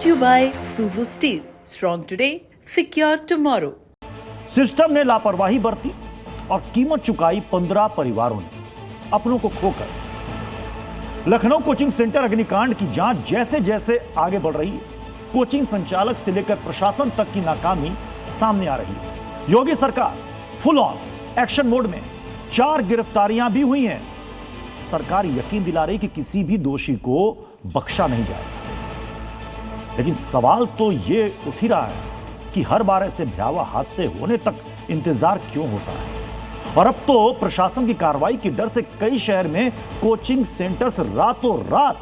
Brought to you by Suzu Steel. Strong today, secure tomorrow. System ने लापरवाही बरती और कीमत चुकाई 15 परिवारों ने अपनों को खोकर। लखनऊ कोचिंग सेंटर अग्निकांड की जांच जैसे जैसे आगे बढ़ रही है, कोचिंग संचालक से लेकर प्रशासन तक की नाकामी सामने आ रही है। योगी सरकार फुल ऑन एक्शन मोड में, 4 गिरफ्तारियां भी हुई हैं। सरकार यकीन दिला रही कि किसी भी दोषी को बख्शा नहीं जाएगा। लेकिन सवाल तो ये उठ ही रहा है कि हर बार ऐसे भयावह हादसे होने तक इंतजार क्यों होता है। और अब तो प्रशासन की कार्रवाई के डर से कई शहर में कोचिंग सेंटर्स रातों रात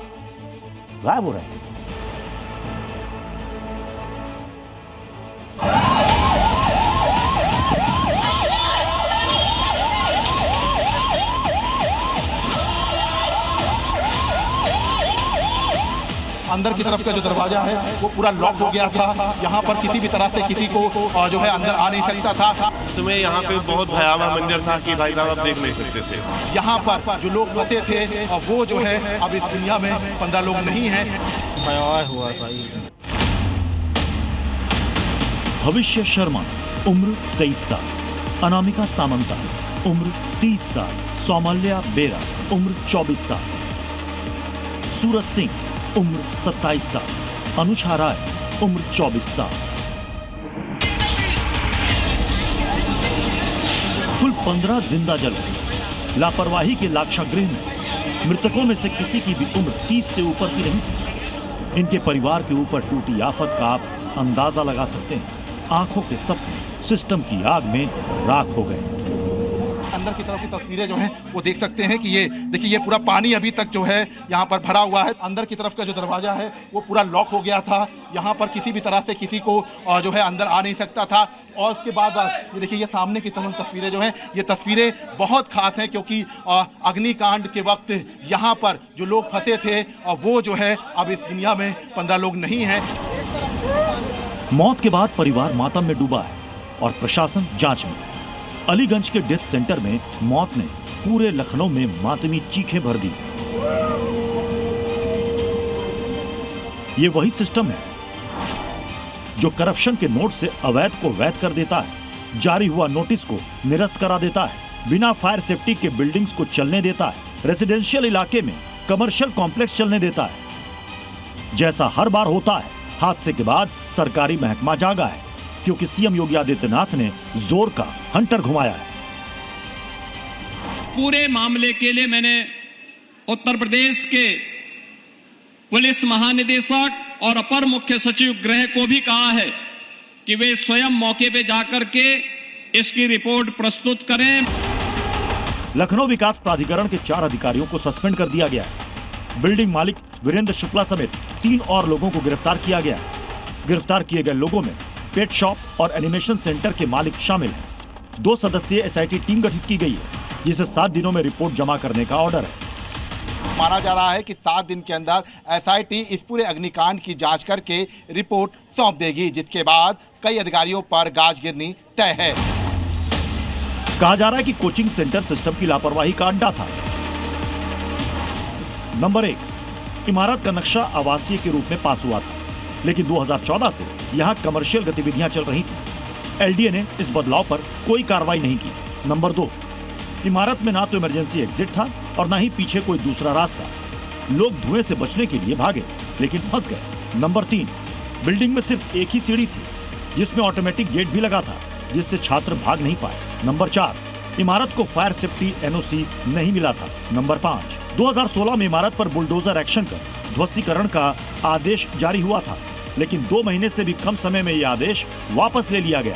गायब हो रहे हैं। अंदर की तरफ का जो दरवाजा है वो पूरा लॉक हो गया था। यहाँ पर किसी भी तरह से किसी को जो है अंदर आ नहीं सकता था। तुम्हें यहाँ पे बहुत भयावह मंजर था कि भाई साहब आप देख नहीं सकते थे। यहाँ पर जो लोग फंसे थे और वो जो है अब इस दुनिया में 15 लोग नहीं हैं। भयावह हुआ था। भविष्य शर्मा उम्र 23 साल, अनामिका सामंता उम्र 30 साल, सौमल्या बेरा उम्र 24 साल, सूरज सिंह उम्र 27 साल, अनुषा राय उम्र 24 साल। कुल 15 जिंदा जल गए। लापरवाही के लाक्षागृह में मृतकों में से किसी की भी उम्र 30 से ऊपर की नहीं थी। इनके परिवार के ऊपर टूटी आफत का आप अंदाजा लगा सकते हैं। आंखों के सपने सिस्टम की आग में राख हो गए। अंदर की तरफ की तस्वीरें जो हैं वो देख सकते हैं कि ये देखिए, ये पूरा पानी अभी तक जो है यहाँ पर भरा हुआ है। अंदर की तरफ का जो दरवाजा है वो पूरा लॉक हो गया था। यहाँ पर किसी भी तरह से किसी को जो है अंदर आ नहीं सकता था। और उसके बाद ये देखिए, ये सामने की तमाम तस्वीरें जो हैं, ये तस्वीरें बहुत खास हैं क्योंकि अग्निकांड के वक्त यहाँ पर जो लोग फंसे थे और वो जो है अब इस दुनिया में 15 लोग नहीं हैं। मौत के बाद परिवार मातम में डूबा है और प्रशासन जांच में। अलीगंज के डेथ सेंटर में मौत ने पूरे लखनऊ में मातमी चीखें भर दी। ये वही सिस्टम है जो करप्शन के नोट से अवैध को वैध कर देता है, जारी हुआ नोटिस को निरस्त करा देता है, बिना फायर सेफ्टी के बिल्डिंग्स को चलने देता है, रेसिडेंशियल इलाके में कमर्शियल कॉम्प्लेक्स चलने देता है। जैसा हर बार होता है, हादसे के बाद सरकारी महकमा जागा है क्योंकि सीएम योगी आदित्यनाथ ने जोर का हंटर घुमाया है। पूरे मामले के लिए मैंने उत्तर प्रदेश के पुलिस महानिदेशक और अपर मुख्य सचिव गृह को भी कहा है कि वे स्वयं मौके पे जाकर के इसकी रिपोर्ट प्रस्तुत करें। लखनऊ विकास प्राधिकरण के 4 अधिकारियों को सस्पेंड कर दिया गया है। बिल्डिंग मालिक वीरेंद्र शुक्ला समेत 3 और लोगों को गिरफ्तार किया गया है। गिरफ्तार किए गए लोगों में पेट शॉप और एनिमेशन सेंटर के मालिक शामिल हैं। 2 सदस्यीय एसआईटी टीम गठित की गई है जिसे 7 दिनों में रिपोर्ट जमा करने का ऑर्डर है। माना जा रहा है कि 7 दिन के अंदर एसआईटी इस पूरे अग्निकांड की जांच करके रिपोर्ट सौंप देगी, जिसके बाद कई अधिकारियों पर गाज गिरनी तय है। कहा जा रहा है कि कोचिंग सेंटर सिस्टम की लापरवाही का अड्डा था। नंबर 1, इमारत का नक्शा आवासीय के रूप में पास हुआ था, लेकिन 2014 से यहाँ कमर्शियल गतिविधियां चल रही थी। एलडीए ने इस बदलाव पर कोई कार्रवाई नहीं की। नंबर 2, इमारत में ना तो इमरजेंसी एग्जिट था और ना ही पीछे कोई दूसरा रास्ता। लोग धुएं से बचने के लिए भागे लेकिन फंस गए। नंबर 3, बिल्डिंग में सिर्फ एक ही सीढ़ी थी जिसमें ऑटोमेटिक गेट भी लगा था जिससे छात्र भाग नहीं पाए। नंबर 4, इमारत को फायर सेफ्टी एनओसी नहीं मिला था। नंबर 5, 2016 में इमारत पर बुलडोजर एक्शन कर ध्वस्तीकरण का आदेश जारी हुआ था, लेकिन 2 महीने से भी कम समय में यह आदेश वापस ले लिया गया।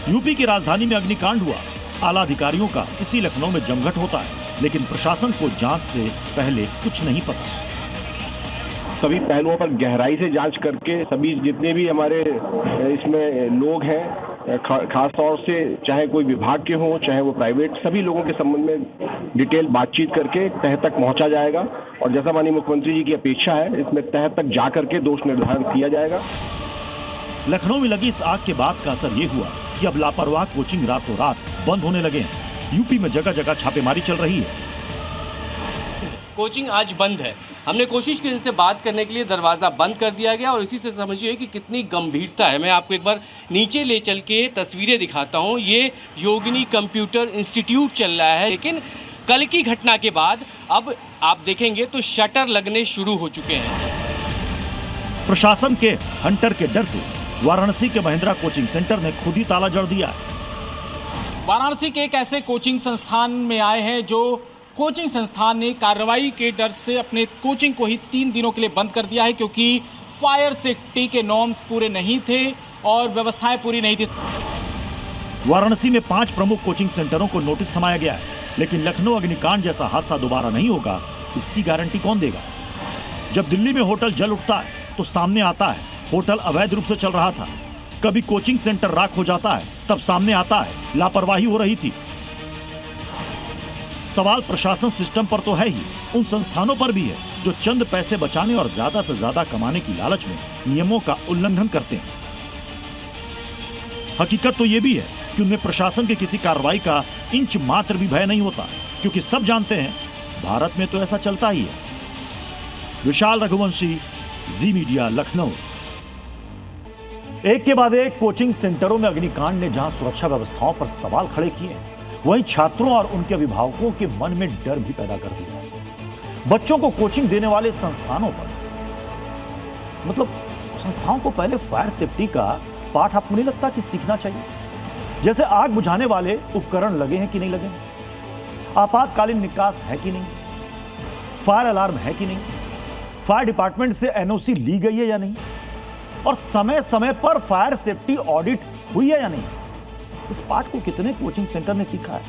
यूपी की राजधानी में अग्निकांड हुआ। आला अधिकारियों का इसी लखनऊ में जमघट होता है, लेकिन प्रशासन को जांच से पहले कुछ नहीं पता। सभी पहलुओं पर गहराई से जांच करके सभी जितने भी हमारे इसमें लोग हैं, खास तौर से चाहे कोई विभाग के हों चाहे वो प्राइवेट, सभी लोगों के संबंध में डिटेल बातचीत करके तह तक पहुंचा जाएगा। और जैसा माननीय मुख्यमंत्री जी की अपेक्षा है, इसमें तह तक जा करके दोष निर्धारण किया जाएगा। लखनऊ में लगी इस आग के बाद का असर ये हुआ कि अब लापरवाह कोचिंग रातों रात बंद होने लगे हैं। यूपी में जगह जगह छापेमारी चल रही है। कोचिंग आज बंद है। हमने कोशिश की इनसे बात करने के लिए, दरवाज़ा बंद कर दिया गया और इसी से समझिए कि कितनी गंभीरता है। मैं आपको एक बार नीचे ले चल के तस्वीरें दिखाता हूँ। ये योगिनी कंप्यूटर इंस्टीट्यूट चल रहा है, लेकिन कल की घटना के बाद अब आप देखेंगे तो शटर लगने शुरू हो चुके हैं। प्रशासन के हंटर के डर से वाराणसी के महिंद्रा कोचिंग सेंटर ने खुद ही ताला जड़ दिया है। वाराणसी के एक ऐसे कोचिंग संस्थान में आए हैं जो कोचिंग संस्थान ने कार्रवाई के डर से अपने कोचिंग को ही 3 दिनों के लिए बंद कर दिया है, क्योंकि फायर सेफ्टी के नॉर्म्स पूरे नहीं थे और व्यवस्थाएं पूरी नहीं थी। वाराणसी में 5 प्रमुख कोचिंग सेंटरों को नोटिस थमाया गया है, लेकिन लखनऊ अग्निकांड जैसा हादसा दोबारा नहीं होगा, इसकी गारंटी कौन देगा? जब दिल्ली में होटल जल उठता है तो सामने आता है होटल अवैध रूप से चल रहा था। कभी कोचिंग सेंटर राख हो जाता है तब सामने आता है लापरवाही हो रही थी। सवाल प्रशासन सिस्टम पर तो है ही, उन संस्थानों पर भी है जो चंद पैसे बचाने और ज्यादा से ज्यादा कमाने की लालच में नियमों का उल्लंघन करते हैं। हकीकत तो यह भी है कि उनमें प्रशासन की किसी कार्रवाई का इंच मात्र भी भय नहीं होता, क्योंकि सब जानते हैं भारत में तो ऐसा चलता ही है। विशाल रघुवंशी, जी मीडिया, लखनऊ। एक के बाद एक कोचिंग सेंटरों में अग्निकांड ने जहां सुरक्षा व्यवस्थाओं पर सवाल खड़े किए, वहीं छात्रों और उनके अभिभावकों के मन में डर भी पैदा कर दिया। बच्चों को कोचिंग देने वाले संस्थानों पर, मतलब संस्थाओं को पहले फायर सेफ्टी का पाठ आपको नहीं लगता कि सीखना चाहिए? जैसे आग बुझाने वाले उपकरण लगे हैं कि नहीं लगे, आपातकालीन निकास है कि नहीं, फायर अलार्म है कि नहीं, फायर डिपार्टमेंट से एनओसी ली गई है या नहीं, और समय समय पर फायर सेफ्टी ऑडिट हुई है या नहीं। इस पाठ को कितने कोचिंग सेंटर ने सीखा है,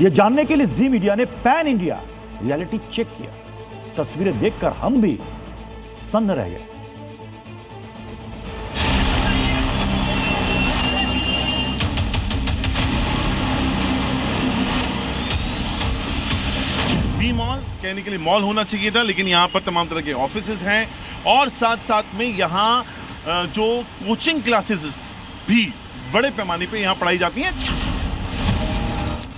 यह जानने के लिए जी मीडिया ने पैन इंडिया रियलिटी चेक किया। तस्वीरें देखकर हम भी सन्न रह गए। बी मॉल कहने के लिए मॉल होना चाहिए था, लेकिन यहाँ पर तमाम तरह के ऑफिसेज हैं और साथ साथ में यहाँ जो कोचिंग क्लासेस भी बड़े पैमाने पे यहाँ पढ़ाई जाती हैं।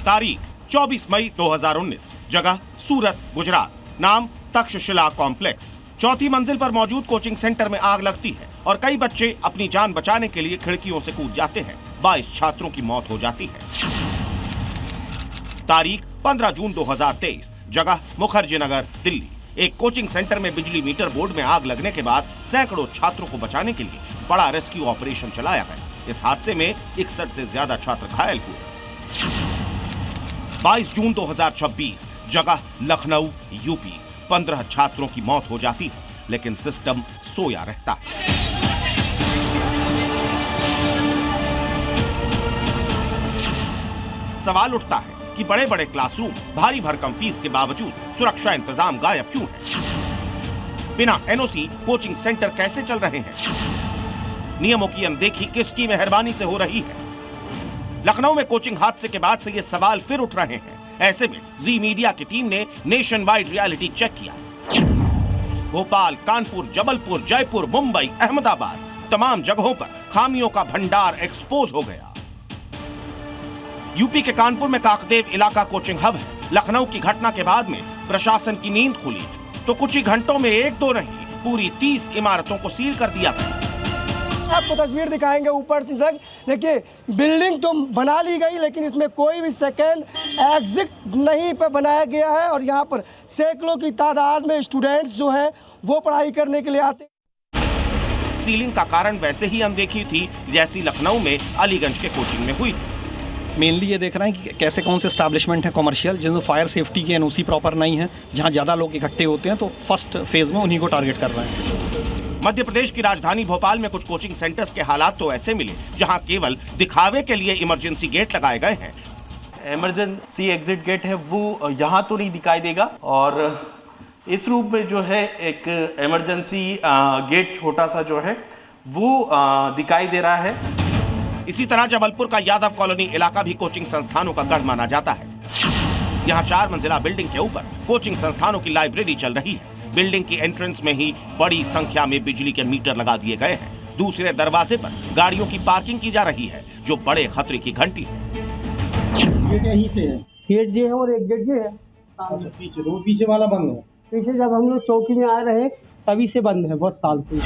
तारीख 24 मई 2019, जगह सूरत, गुजरात, नाम तक्षशिला कॉम्प्लेक्स। 4थी मंजिल पर मौजूद कोचिंग सेंटर में आग लगती है और कई बच्चे अपनी जान बचाने के लिए खिड़कियों से कूद जाते हैं। 22 छात्रों की मौत हो जाती है। तारीख 15 जून 2023, जगह मुखर्जी नगर, दिल्ली। एक कोचिंग सेंटर में बिजली मीटर बोर्ड में आग लगने के बाद सैकड़ों छात्रों को बचाने के लिए बड़ा रेस्क्यू ऑपरेशन चलाया गया। इस हादसे में 61 से ज्यादा छात्र घायल हुए। 22 जून 2026, जगह लखनऊ, यूपी। 15 छात्रों की मौत हो जाती है, लेकिन सिस्टम सोया रहता है। सवाल उठता है कि बड़े बड़े क्लासरूम भारी भरकम फीस के बावजूद सुरक्षा इंतजाम गायब क्यों है? बिना एनओसी कोचिंग सेंटर कैसे चल रहे हैं? नियमों की अनदेखी किसकी मेहरबानी से हो रही है? लखनऊ में कोचिंग हादसे के बाद से ये सवाल फिर उठ रहे हैं। ऐसे में जी मीडिया की टीम ने नेशन वाइड रियलिटी चेक किया। भोपाल, कानपुर, जबलपुर, जयपुर, मुंबई, अहमदाबाद, तमाम जगहों पर खामियों का भंडार एक्सपोज हो गया। यूपी के कानपुर में काकदेव इलाका कोचिंग हब है। लखनऊ की घटना के बाद में प्रशासन की नींद खुली तो कुछ ही घंटों में 1-2 नहीं, पूरी 30 इमारतों को सील कर दिया गया। आपको तस्वीर दिखाएंगे ऊपर से तक। देखिए, बिल्डिंग तो बना ली गई, लेकिन इसमें कोई भी सेकेंड एग्जिट नहीं पे बनाया गया है और यहाँ पर सैकड़ों की तादाद में स्टूडेंट्स जो है वो पढ़ाई करने के लिए आते। सीलिंग का कारण वैसे ही अनदेखी थी जैसी लखनऊ में अलीगंज के कोचिंग में हुई थी। मेनली ये देख रहे हैं कि कैसे कौन से एस्टैब्लिशमेंट है कमर्शियल जिनमें फायर सेफ्टी की एनओसी प्रॉपर नहीं है, जहां ज़्यादा लोग इकट्ठे होते हैं, तो फर्स्ट फेज में उन्हीं को टारगेट कर रहे हैं। मध्य प्रदेश की राजधानी भोपाल में कुछ कोचिंग सेंटर्स के हालात तो ऐसे मिले जहां केवल दिखावे के लिए इमरजेंसी गेट लगाए गए हैं। इमरजेंसी एग्जिट गेट है वो यहाँ तो नहीं दिखाई देगा, और इस रूप में जो है एक इमरजेंसी गेट छोटा सा जो है वो दिखाई दे रहा है। इसी तरह जबलपुर का यादव कॉलोनी इलाका भी कोचिंग संस्थानों का गढ़ माना जाता है। यहाँ 4 मंजिला बिल्डिंग के ऊपर कोचिंग संस्थानों की लाइब्रेरी चल रही है। बिल्डिंग की एंट्रेंस में ही बड़ी संख्या में बिजली के मीटर लगा दिए गए हैं। दूसरे दरवाजे पर गाड़ियों की पार्किंग की जा रही है, जो बड़े खतरे की घंटी है। गेट यहीं से है, गेट ये है और एक गेट ये है। पीछे वाला बंद है। पीछे जब हम लोग चौकी में आ रहे हैं तभी से बंद है, बहुत साल से।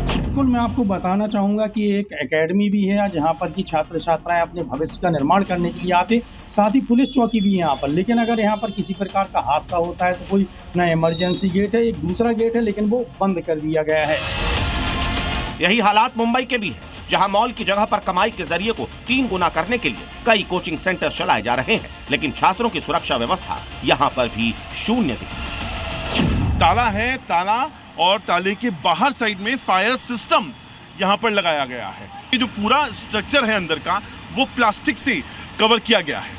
बिल्कुल, मैं आपको बताना चाहूँगा कि एक एकेडमी भी है जहाँ पर कि छात्र छात्राएं अपने भविष्य का निर्माण करने के लिए आते, साथ ही पुलिस चौकी भी है यहाँ पर। लेकिन अगर यहाँ पर किसी प्रकार का हादसा होता है तो कोई ना इमरजेंसी गेट है, एक दूसरा गेट है, लेकिन वो बंद कर दिया गया है। यही हालात मुंबई के भी है, जहां मॉल की जगह पर कमाई के जरिए को 3 गुना करने के लिए कई कोचिंग सेंटर चलाए जा रहे हैं, लेकिन छात्रों की सुरक्षा व्यवस्था यहां पर भी शून्य दिखी। ताला है, ताला और ताले के बाहर साइड में फायर सिस्टम यहां पर लगाया गया है। ये जो पूरा स्ट्रक्चर है अंदर का, वो प्लास्टिक से कवर किया गया है।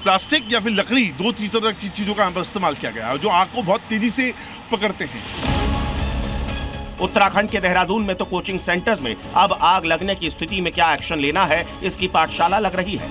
प्लास्टिक या फिर लकड़ी, 2 तरह की चीजों का यहाँ पर इस्तेमाल किया गया है, जो आग को बहुत तेजी से पकड़ते हैं। उत्तराखंड के देहरादून में तो कोचिंग सेंटर्स में अब आग लगने की स्थिति में क्या एक्शन लेना है, इसकी पाठशाला लग रही है।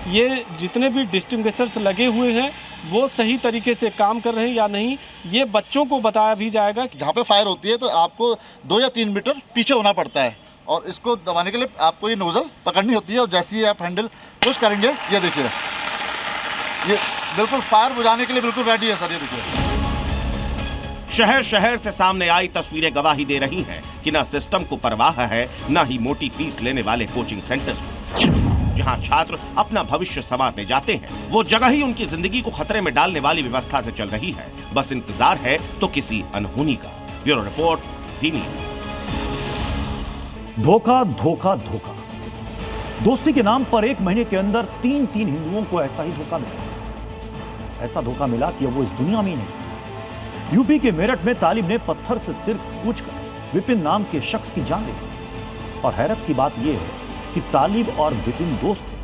ये जितने भी डिस्टिंग्विशर्स लगे हुए हैं वो सही तरीके से काम कर रहे हैं या नहीं, ये बच्चों को बताया भी जाएगा। जहाँ पे फायर होती है तो आपको 2 या 3 मीटर पीछे होना पड़ता है और इसको दबाने के लिए आपको ये नोजल पकड़नी होती है और जैसे ही आप हैंडल पुश करेंगे, ये देखिए, ये बिल्कुल फायर बुझाने के लिए बिल्कुल रेडी है सर। ये देखिए, शहर शहर से सामने आई तस्वीरें गवाही दे रही हैं कि न सिस्टम को परवाह है, न ही मोटी फीस लेने वाले कोचिंग सेंटर्स को। जहां छात्र अपना भविष्य संवारने जाते हैं, वो जगह ही उनकी जिंदगी को खतरे में डालने वाली व्यवस्था से चल रही है। बस इंतजार है तो किसी अनहोनी का। ब्यूरो रिपोर्ट, जी न्यूज़। धोखा धोखा धोखा। दोस्ती के नाम पर 1 महीने के अंदर 3 हिंदुओं को ऐसा ही धोखा मिला। ऐसा धोखा मिला कि अब वो इस दुनिया में ही नहीं। यूपी के मेरठ में तालिब ने पत्थर से सिर कूचकर विपिन नाम के शख्स की जान ले ली। और हैरत की बात यह है कि तालिब और विपिन दोस्त थे।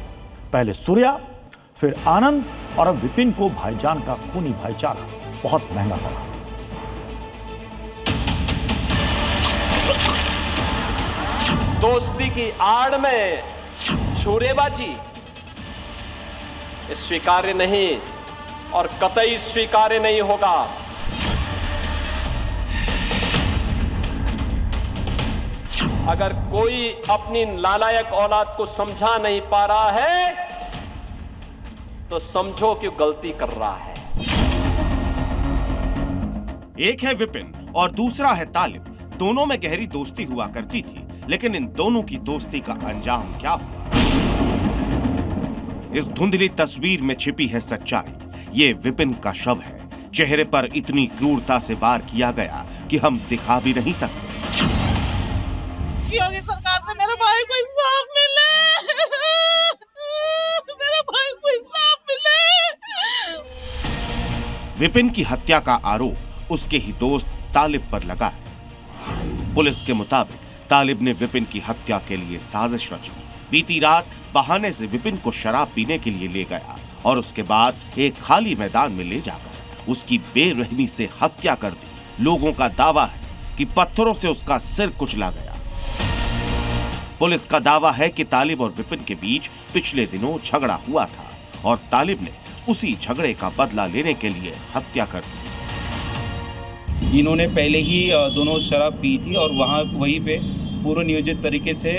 पहले सूर्या, फिर आनंद, और अब विपिन को भाईजान का खूनी भाईचारा बहुत महंगा पड़ा। दोस्ती की आड़ में छुरेबाजी स्वीकार्य नहीं और कतई स्वीकार्य नहीं होगा। अगर कोई अपनी नालायक औलाद को समझा नहीं पा रहा है तो समझो कि गलती कर रहा है। एक है विपिन और दूसरा है तालिब। दोनों में गहरी दोस्ती हुआ करती थी, लेकिन इन दोनों की दोस्ती का अंजाम क्या हुआ? इस धुंधली तस्वीर में छिपी है सच्चाई। ये विपिन का शव है। चेहरे पर इतनी क्रूरता से वार किया गया कि हम दिखा भी नहीं सकते। योगी सरकार से मेरे भाई को इंसाफ मिले, मेरे भाई को इंसाफ मिले। विपिन की हत्या का आरोप उसके ही दोस्त तालिब पर लगा है। पुलिस के मुताबिक तालिब ने विपिन की हत्या के लिए साजिश रची। बीती रात बहाने से विपिन को शराब पीने के लिए ले गया और उसके बाद एक खाली मैदान में ले जाकर उसकी बेरहमी से हत्या कर दी। लोगों का दावा है कि पत्थरों से उसका सिर कुचला गया। पुलिस का दावा है कि तालिब और विपिन के बीच पिछले दिनों झगड़ा हुआ था और तालिब ने उसी झगड़े का बदला लेने के लिए हत्या कर दी। इन्होंने पहले ही दोनों शराब पी थी और वहीं पे पूर्व नियोजित तरीके से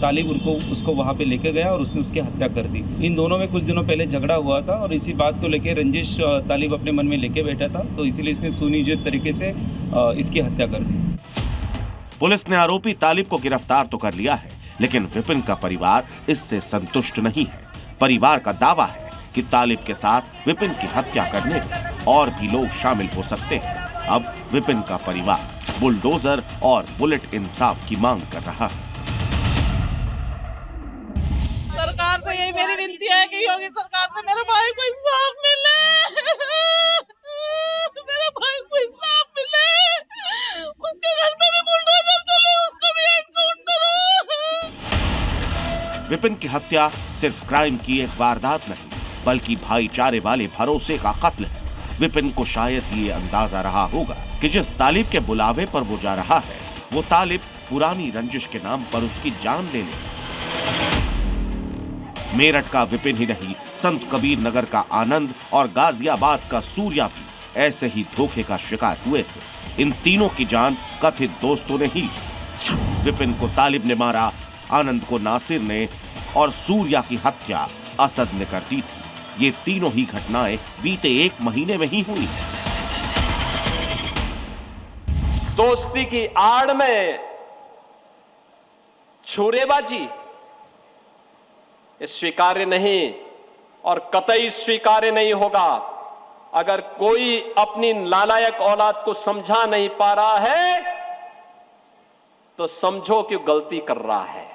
तालिब उसको वहां पे लेके गया और उसने उसकी हत्या कर दी। इन दोनों में कुछ दिनों पहले झगड़ा हुआ था और इसी बात को लेके रंजिश तालिब अपने मन में लेके बैठा था, तो इसीलिए इसने सुनियोजित तरीके से इसकी हत्या कर दी। पुलिस ने आरोपी तालिब को गिरफ्तार तो कर लिया है, लेकिन विपिन का परिवार इससे संतुष्ट नहीं है। परिवार का दावा है कि तालिब के साथ विपिन की हत्या करने में और भी लोग शामिल हो सकते हैं। अब विपिन का परिवार बुलडोजर और बुलेट इंसाफ की मांग कर रहा है। सरकार से यही मेरी विनती है कि योगी सरकार से मेरे भाई को इंसाफ मिले, मेरे भाई को इंसाफ मिले। उसके घर पे भी बुलडोजर चले, उसको भी एनकाउंटर हो। विपिन की हत्या सिर्फ क्राइम की एक वारदात नहीं, बल्कि भाईचारे वाले भरोसे का कत्ल है। विपिन को शायद ये अंदाजा रहा होगा कि जिस तालिब के बुलावे पर वो जा रहा है, वो तालिब पुरानी रंजिश के नाम पर उसकी जान ले ले। मेरठ का विपिन ही नहीं, संत कबीर नगर का आनंद और गाजियाबाद का सूर्या भी ऐसे ही धोखे का शिकार हुए थे। इन तीनों की जान कथित दोस्तों ने ही। विपिन को तालिब ने मारा, आनंद को नासिर ने और सूर्या की हत्या असद ने कर दी थी। ये तीनों ही घटनाएं बीते 1 महीने में ही हुई हैं। दोस्ती की आड़ में छुरेबाजी ये स्वीकार्य नहीं और कतई स्वीकार्य नहीं होगा। अगर कोई अपनी नालायक औलाद को समझा नहीं पा रहा है तो समझो कि गलती कर रहा है।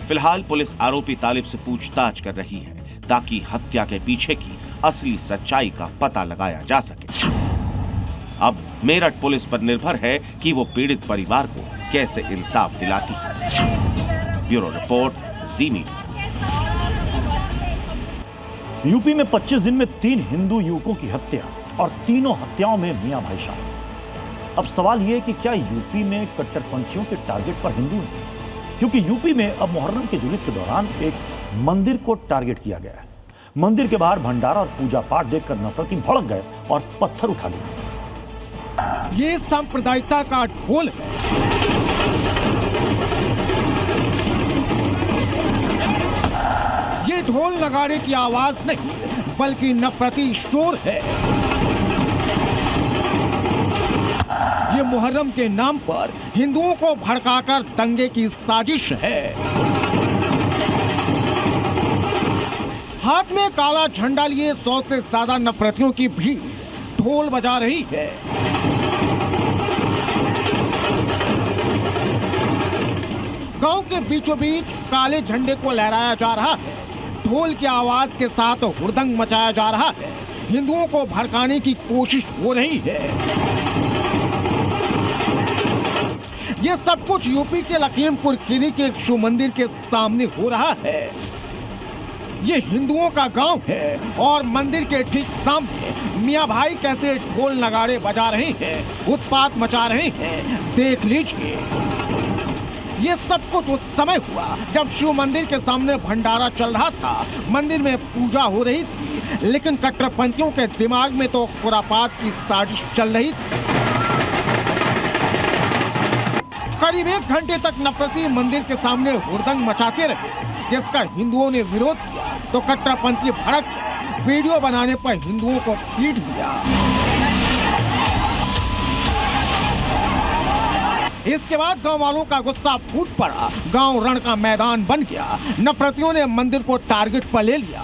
फिलहाल पुलिस आरोपी तालिब से पूछताछ कर रही है ताकि हत्या के पीछे की असली सच्चाई का पता लगाया जा सके। अब मेरठ पुलिस पर निर्भर है कि वो पीड़ित परिवार को कैसे इंसाफ दिलाती है। Bureau report, Zee media. UP में 25 दिन में 3 हिंदू युवकों की हत्या और तीनों हत्याओं में मियां भाई शामिल। अब सवाल यह है कि क्या यूपी में कट्टरपंथियों के टारगेट पर हिंदू हैं? क्योंकि यूपी में अब मुहर्रम के जुलूस के दौरान एक मंदिर को टारगेट किया गया है। मंदिर के बाहर भंडारा और पूजा पाठ देखकर नफरती भड़क गए और पत्थर उठा लिए। ये सांप्रदायिकता का ढोल है। ये ढोल नगाड़े की आवाज नहीं बल्कि नफरती शोर है। ये मुहर्रम के नाम पर हिंदुओं को भड़काकर दंगे की साजिश है। हाथ में काला झंडा लिए 100 से ज्यादा नफरतियों की भीड़ ढोल बजा रही है। गांव के बीचों बीच काले झंडे को लहराया जा रहा है। ढोल की आवाज के साथ हुड़दंग मचाया जा रहा है। हिंदुओं को भड़काने की कोशिश हो रही है। यह सब कुछ यूपी के लखीमपुर खीरी के एक शिव मंदिर के सामने हो रहा है। ये हिंदुओं का गांव है और मंदिर के ठीक सामने मियां भाई कैसे ढोल नगाड़े बजा रहे हैं, उत्पात मचा रहे हैं, देख लीजिए। ये सब कुछ उस समय हुआ जब शिव मंदिर के सामने भंडारा चल रहा था। मंदिर में पूजा हो रही थी, लेकिन कट्टरपंथियों के दिमाग में तो खुरापात की साजिश चल रही थी। करीब 1 घंटे तक नफरती मंदिर के सामने हुड़दंग मचाते रहे, जिसका हिंदुओं ने विरोध किया तो कट्टरपंथी भड़क गए। वीडियो बनाने पर हिंदुओं को पीट दिया। इसके बाद गांव वालों का गुस्सा फूट पड़ा। गांव रण का मैदान बन गया। नफरतियों ने मंदिर को टारगेट पर ले लिया,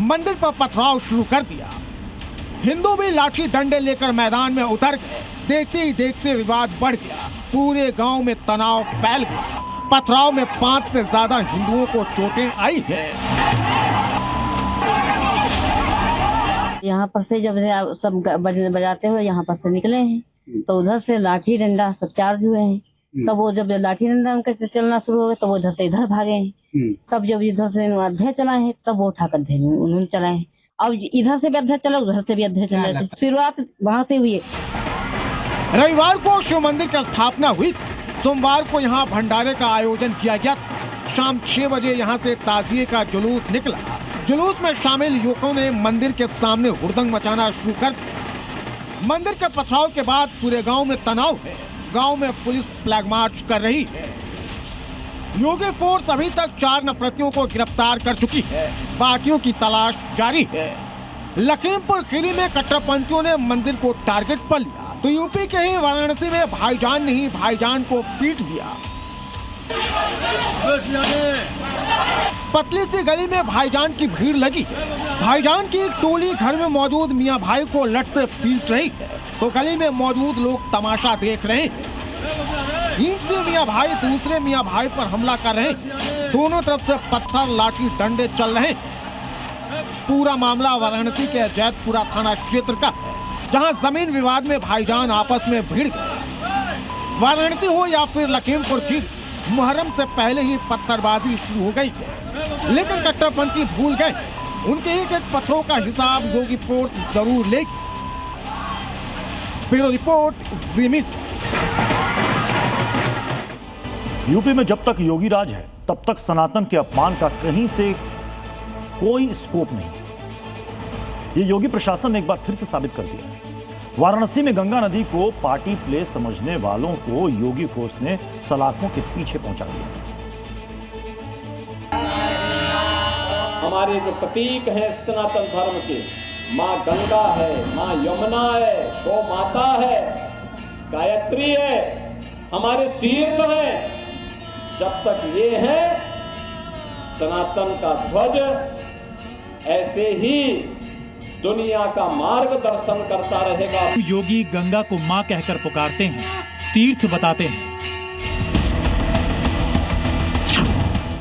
मंदिर पर पथराव शुरू कर दिया। हिंदू भी लाठी डंडे लेकर मैदान में उतर गए। देखते ही देखते विवाद बढ़ गया। पूरे गांव में तनाव फैल गया। पथराव में 5 से ज्यादा हिंदुओं को चोटें आई हैं। यहाँ पर से जब सब बजाते हुए यहाँ पर से निकले हैं तो उधर से लाठी डंडा सब चार्ज हुए हैं। तब वो जब लाठी डंडा उनका चलना शुरू हो गया तो वो इधर से इधर भागे हैं। तब जब इधर से अध्याय चलाए हैं तब वो उठाकर उन्होंने चलाए हैं। अब इधर से भी अध्याय चला, उधर से भी अध्याय चला। शुरुआत वहाँ से हुई है। रविवार को शिव मंदिर की स्थापना हुई। सोमवार को यहाँ भंडारे का आयोजन किया गया। शाम 6 बजे यहाँ से ताजिए का जुलूस निकला। जुलूस में शामिल युवकों ने मंदिर के सामने हुड़दंग मचाना शुरू कर दिया। मंदिर के पथराव के बाद पूरे गांव में तनाव है। गांव में पुलिस फ्लैग मार्च कर रही है। योगी फोर्स अभी तक 4 नफरतियों को गिरफ्तार कर चुकी है। बाकियों की तलाश जारी है। लखीमपुर खीरी में कट्टरपंथियों ने मंदिर को टारगेट पर लिया तो यूपी के ही वाराणसी में भाईजान ने ही भाईजान को पीट दिया। पतली सी गली में भाईजान की भीड़ लगी है। भाईजान की टोली घर में मौजूद मियां भाई को लठ से पीट रही है तो गली में मौजूद लोग तमाशा देख रहे हैं। ईंट से मियां भाई दूसरे मियां भाई पर हमला कर रहे हैं। दोनों तरफ से पत्थर लाठी डंडे चल रहे हैं। पूरा मामला वाराणसी के जैतपुरा थाना क्षेत्र का है, जहां जमीन विवाद में भाईजान आपस में भिड़ गए। वाराणसी हो या फिर लखीमपुर खीरी, मुहर्रम से पहले ही पत्थरबाजी शुरू हो गई है। लेकिन कट्टरपंथी भूल गए, उनके एक एक पत्थरों का हिसाब योगी फोर्स जरूर लेगी। Bureau report, Zee media. UP में जब तक योगी राज है तब तक सनातन के अपमान का कहीं से कोई स्कोप नहीं। ये योगी प्रशासन ने एक बार फिर से साबित कर दिया है। वाराणसी में गंगा नदी को पार्टी प्लेस समझने वालों को योगी फोर्स ने सलाखों के पीछे पहुंचा दिया। हमारे जो प्रतीक हैं सनातन धर्म के, माँ गंगा है, माँ यमुना है, गौ माता है, गायत्री है, हमारे तीर्थ है, जब तक ये है सनातन का ध्वज ऐसे ही दुनिया का मार्गदर्शन करता रहेगा। योगी गंगा को मां कहकर पुकारते हैं, तीर्थ बताते हैं,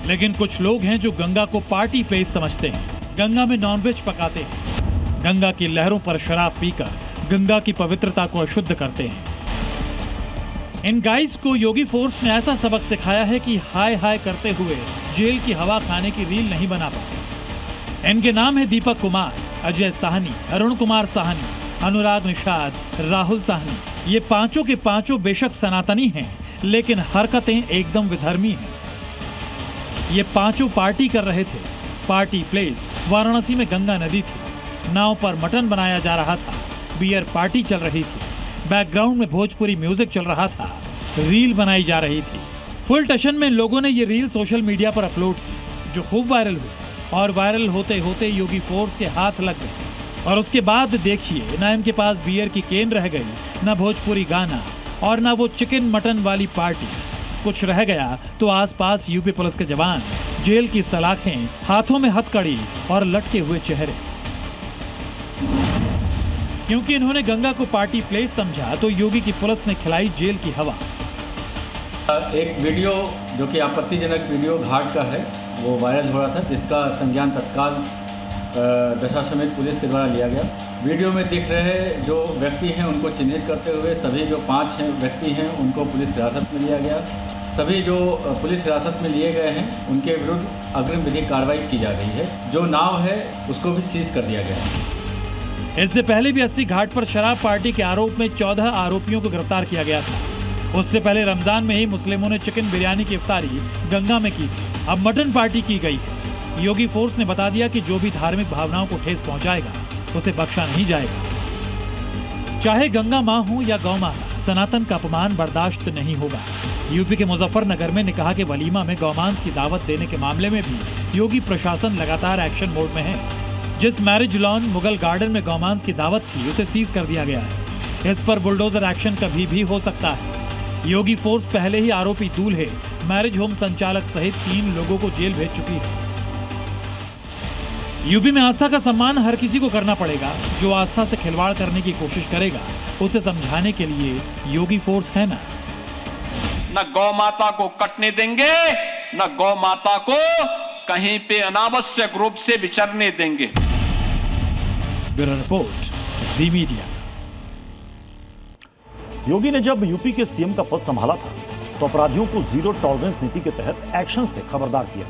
लेकिन कुछ लोग हैं जो गंगा को पार्टी प्लेस समझते हैं, गंगा में नॉनवेज पकाते हैं, गंगा की लहरों पर शराब पीकर गंगा की पवित्रता को अशुद्ध करते हैं। इन गाइस को योगी फोर्स ने ऐसा सबक सिखाया है कि हाय हाय करते हुए जेल की हवा खाने की रील नहीं बना पाते। इनके नाम है दीपक कुमार, अजय साहनी, अरुण कुमार साहनी, अनुराग निषाद, राहुल साहनी। ये पांचों के पांचों बेशक सनातनी हैं, लेकिन हरकतें एकदम विधर्मी हैं। ये पांचों पार्टी कर रहे थे। पार्टी प्लेस वाराणसी में गंगा नदी थी, नाव पर मटन बनाया जा रहा था, बियर पार्टी चल रही थी, बैकग्राउंड में भोजपुरी म्यूजिक चल रहा था, रील बनाई जा रही थी। फुल टशन में लोगों ने ये रील सोशल मीडिया पर अपलोड की, जो खूब वायरल हुई, और वायरल होते होते योगी फोर्स के हाथ लग गए। और उसके बाद देखिए, ना इनके पास बियर की केन रह गई, ना भोजपुरी गाना, और ना वो चिकन मटन वाली पार्टी। कुछ रह गया तो आसपास यूपी पुलिस के जवान, जेल की सलाखें, हाथों में हथकड़ी और लटके हुए चेहरे। क्योंकि इन्होंने गंगा को पार्टी प्लेस समझा, तो योगी की पुलिस ने खिलाई जेल की हवा। एक वीडियो जो कि आपत्तिजनक वीडियो घाट का है, वो वायरल हो रहा था, जिसका संज्ञान तत्काल दशाश्वमेध पुलिस के द्वारा लिया गया। वीडियो में दिख रहे जो व्यक्ति हैं उनको चिन्हित करते हुए सभी जो 5 व्यक्ति हैं उनको पुलिस हिरासत में लिया गया। सभी जो पुलिस हिरासत में लिए गए हैं उनके विरुद्ध अग्रिम विधिक कार्रवाई की जा रही है। जो नाव है उसको भी सीज कर दिया गया है। इससे पहले भी 80 घाट पर शराब पार्टी के आरोप में 14 आरोपियों को गिरफ्तार किया गया था। उससे पहले रमजान में ही मुस्लिमों ने चिकन बिरयानी की इफ्तारी गंगा में की थी। अब मटन पार्टी की गई है। योगी फोर्स ने बता दिया कि जो भी धार्मिक भावनाओं को ठेस पहुंचाएगा उसे बख्शा नहीं जाएगा। चाहे गंगा मां हो या गौ माता, सनातन का अपमान बर्दाश्त नहीं होगा। यूपी के मुजफ्फरनगर में निकाह के वलीमा में गौमांस की दावत देने के मामले में भी योगी प्रशासन लगातार एक्शन मोड में है। जिस मैरिज लॉन मुगल गार्डन में गौमांस की दावत थी उसे सीज कर दिया गया है। इस पर बुलडोजर एक्शन कभी भी हो सकता है। योगी फोर्स पहले ही आरोपी दूल्हे, मैरिज होम संचालक सहित 3 लोगों को जेल भेज चुकी है। यूपी में आस्था का सम्मान हर किसी को करना पड़ेगा। जो आस्था से खिलवाड़ करने की कोशिश करेगा उसे समझाने के लिए योगी फोर्स है ना। न गौ माता को कटने देंगे, न गौ माता को कहीं पे अनावश्यक रूप से विचरने देंगे। Bureau report, Zee media. योगी ने जब यूपी के सीएम का पद संभाला था तो अपराधियों को जीरो टॉलरेंस नीति के तहत एक्शन से खबरदार किया।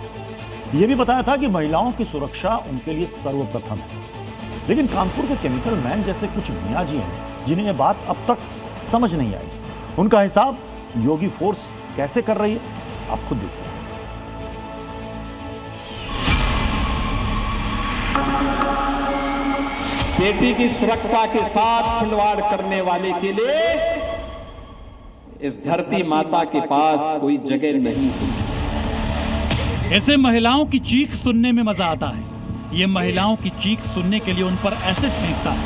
यह भी बताया था कि महिलाओं की सुरक्षा उनके लिए सर्वप्रथम है। लेकिन कानपुर के केमिकल मैन जैसे कुछ मियाँ जी हैं जिन्हें यह बात अब तक समझ नहीं आई। उनका हिसाब योगी फोर्स कैसे कर रही है, आप खुद देखिए। बेटी की सुरक्षा के साथ खिलवाड़ करने वाले के लिए इस धरती माता के पास कोई जगह नहीं है। ऐसे महिलाओं की चीख सुनने में मजा आता है। ये महिलाओं की चीख सुनने के लिए उन पर एसिड फेंकता है।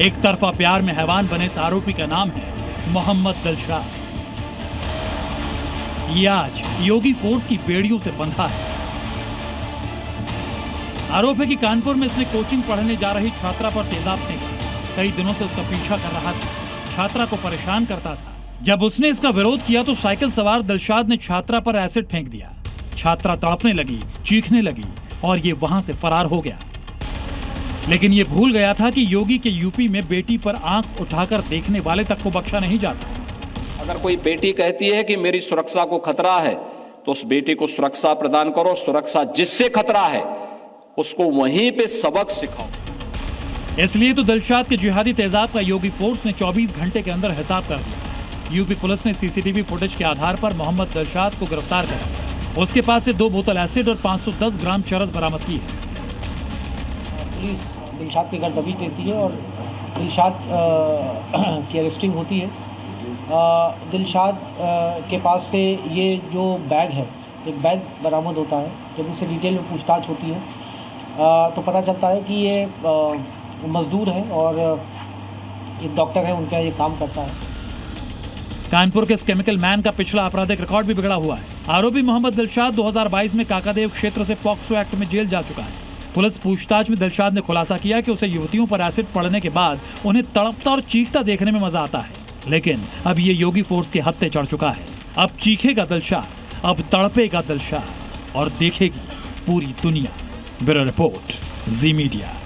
एक तरफा प्यार में हैवान बने इस आरोपी का नाम है मोहम्मद दिलशाद। ये आज योगी फोर्स की बेड़ियों से बंधा है। आरोप है कि कानपुर में इसने कोचिंग पढ़ने जा रही छात्रा पर तेजाब फेंका। कई दिनों से उसका पीछा कर रहा था, छात्रा को परेशान करता था। जब उसने इसका विरोध किया तो साइकिल सवार दिलशाद ने छात्रा पर एसिड फेंक दिया। छात्रा तड़पने लगी, चीखने लगी और ये वहां से फरार हो गया। लेकिन ये भूल गया था कि योगी के यूपी में बेटी पर आंख उठाकर देखने वाले तक को बख्शा नहीं जाता। अगर कोई बेटी कहती है कि मेरी सुरक्षा को खतरा है तो उस बेटी को सुरक्षा प्रदान करो। सुरक्षा जिससे खतरा है उसको वहीं पे सबक सिखाओ। इसलिए तो दिलशाद के जिहादी तेजाब का योगी फोर्स ने 24 घंटे के अंदर हिसाब कर दिया। यूपी पुलिस ने सीसीटीवी फुटेज के आधार पर मोहम्मद दिलशाद को गिरफ्तार कर उसके पास से 2 बोतल एसिड और 510 ग्राम चरस बरामद की है। पुलिस दिलशाद के घर दबिश देती है और दिलशाद की अरेस्टिंग होती है। दिलशाद के पास से ये जो बैग है एक बैग बरामद होता है। जब उससे डिटेल में पूछताछ होती है तो पता चलता है कि ये मजदूर है और एक डॉक्टर है, उनका ये काम करता है। कानपुर के इस केमिकल मैन का पिछला आपराधिक रिकॉर्ड भी बिगड़ा हुआ है। आरोपी मोहम्मद दिलशाद 2022 में काकादेव क्षेत्र से पॉक्सो एक्ट में जेल जा चुका है। पुलिस पूछताछ में दिलशाद ने खुलासा किया कि उसे युवतियों पर एसिड पड़ने के बाद उन्हें तड़पता और चीखता देखने में मजा आता है, लेकिन अब ये योगी फोर्स के हत्थे चढ़ चुका है। अब चीखेगा दिलशाद, अब तड़पेगा दिलशाद और देखेगी पूरी दुनिया। Bureau report, Zee Media.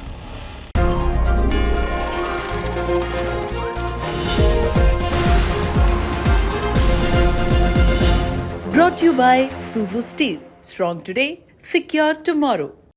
Brought to you by Suzu Steel. Strong today, secure tomorrow.